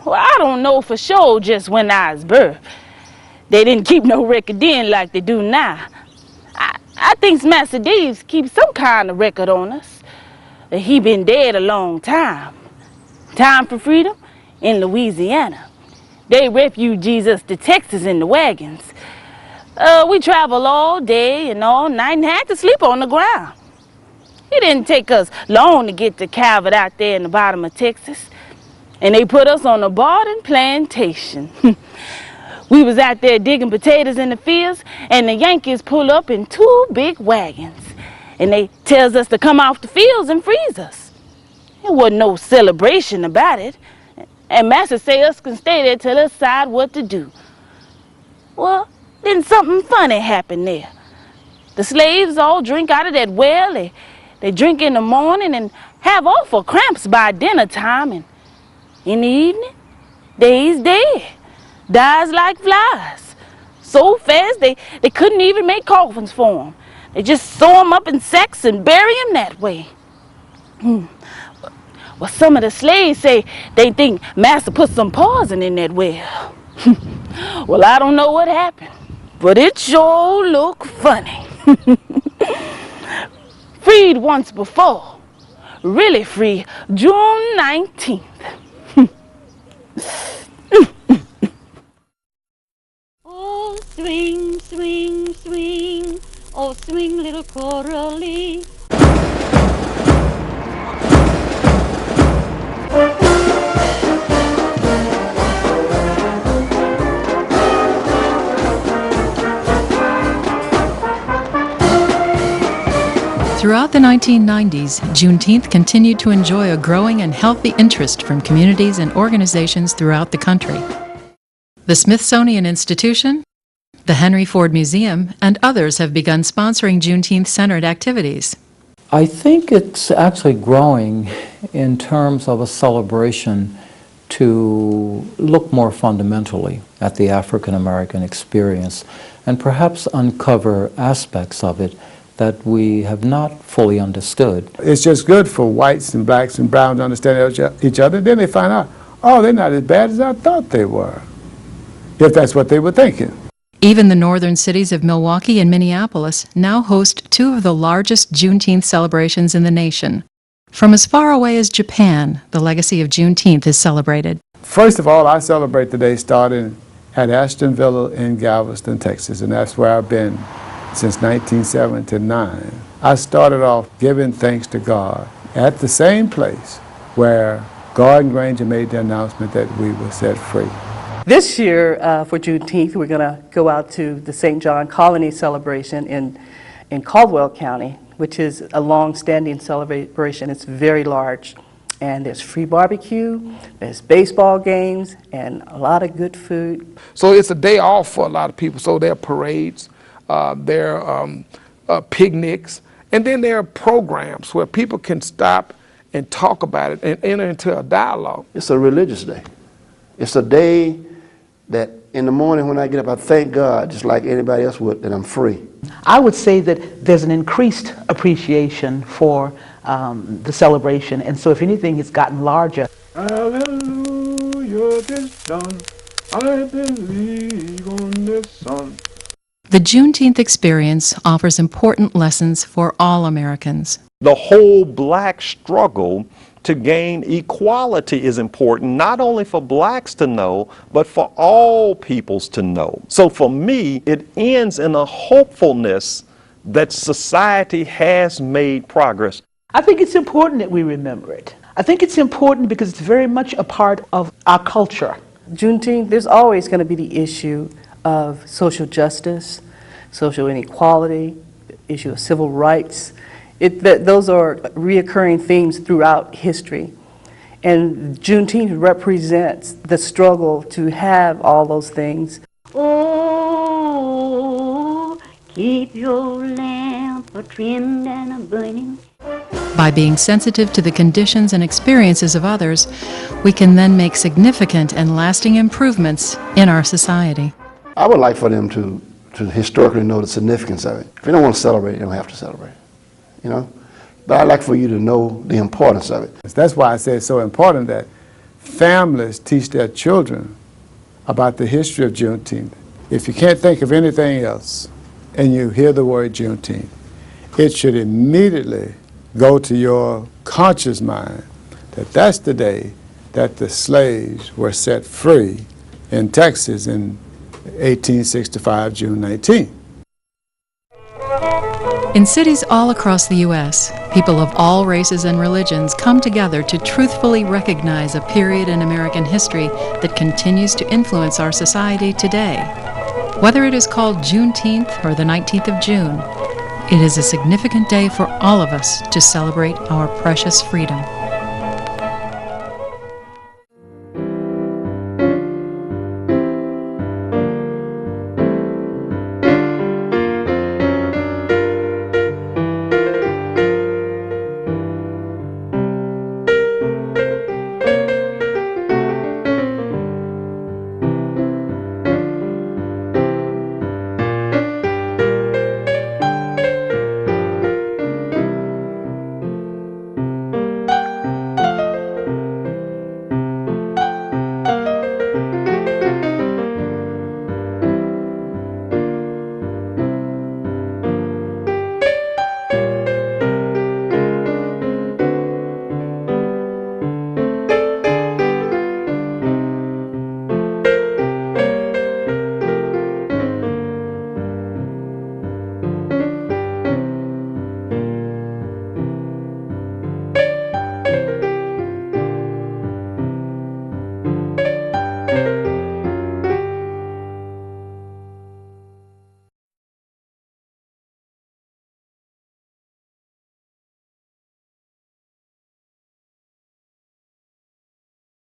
Well, I don't know for sure just when I was birthed. They didn't keep no record then like they do now. I think Master Deves keeps some kind of record on us. He been dead a long time. Time for freedom in Louisiana. They refugees us to Texas in the wagons. We travel all day and all night and had to sleep on the ground. It didn't take us long to get to Calvert out there in the bottom of Texas. And they put us on a Barton plantation. We was out there digging potatoes in the fields, and the Yankees pull up in 2 big wagons. And they tells us to come off the fields and freeze us. There wasn't no celebration about it. And Master say us can stay there till us decide what to do. Well, then something funny happened there. The slaves all drink out of that well. They drink in the morning and have awful cramps by dinner time. And in the evening, they's dead. Dies like flies. So fast they couldn't even make coffins for them. They just sew them up in sacks and bury them that way. Well, some of the slaves say they think Master put some poison in that well. Well, I don't know what happened, but it sure looked funny. Freed once before. Really free June 19th. Oh, swing, swing, swing. Oh, swing, little Coralie. Throughout the 1990s, Juneteenth continued to enjoy a growing and healthy interest from communities and organizations throughout the country. The Smithsonian Institution, the Henry Ford Museum, and others have begun sponsoring Juneteenth-centered activities. I think it's actually growing in terms of a celebration to look more fundamentally at the African American experience and perhaps uncover aspects of it that we have not fully understood. It's just good for whites and blacks and browns to understand each other. Then they find out, oh, they're not as bad as I thought they were, if that's what they were thinking. Even the northern cities of Milwaukee and Minneapolis now host 2 of the largest Juneteenth celebrations in the nation. From as far away as Japan, the legacy of Juneteenth is celebrated. First of all, I celebrate the day starting at Ashton Villa in Galveston, Texas, and that's where I've been since 1979. I started off giving thanks to God at the same place where Gordon Granger made the announcement that we were set free. This year, for Juneteenth, we're going to go out to the St. John Colony celebration in Caldwell County, which is a long-standing celebration. It's very large. And there's free barbecue, there's baseball games, and a lot of good food. So it's a day off for a lot of people. So there are parades, there are picnics, and then there are programs where people can stop and talk about it and enter into a dialogue. It's a religious day. It's a day that in the morning when I get up, I thank God, just like anybody else would, that I'm free. I would say that there's an increased appreciation for the celebration, and so if anything, it's gotten larger. Hallelujah, this done. I believe on this son. The Juneteenth experience offers important lessons for all Americans. The whole black struggle to gain equality is important, not only for blacks to know, but for all peoples to know. So for me, it ends in a hopefulness that society has made progress. I think it's important that we remember it. I think it's important because it's very much a part of our culture. Juneteenth, there's always going to be the issue of social justice, social inequality, the issue of civil rights. Those are reoccurring themes throughout history. And Juneteenth represents the struggle to have all those things. Oh, keep your lamp a-trimmed and a-burning. By being sensitive to the conditions and experiences of others, we can then make significant and lasting improvements in our society. I would like for them to historically know the significance of it. If they don't want to celebrate, they don't have to celebrate, But I'd like for you to know the importance of it. That's why I say it's so important that families teach their children about the history of Juneteenth. If you can't think of anything else and you hear the word Juneteenth, it should immediately go to your conscious mind that that's the day that the slaves were set free in Texas in 1865, June 19. In cities all across the U.S., people of all races and religions come together to truthfully recognize a period in American history that continues to influence our society today. Whether it is called Juneteenth or the 19th of June, it is a significant day for all of us to celebrate our precious freedom.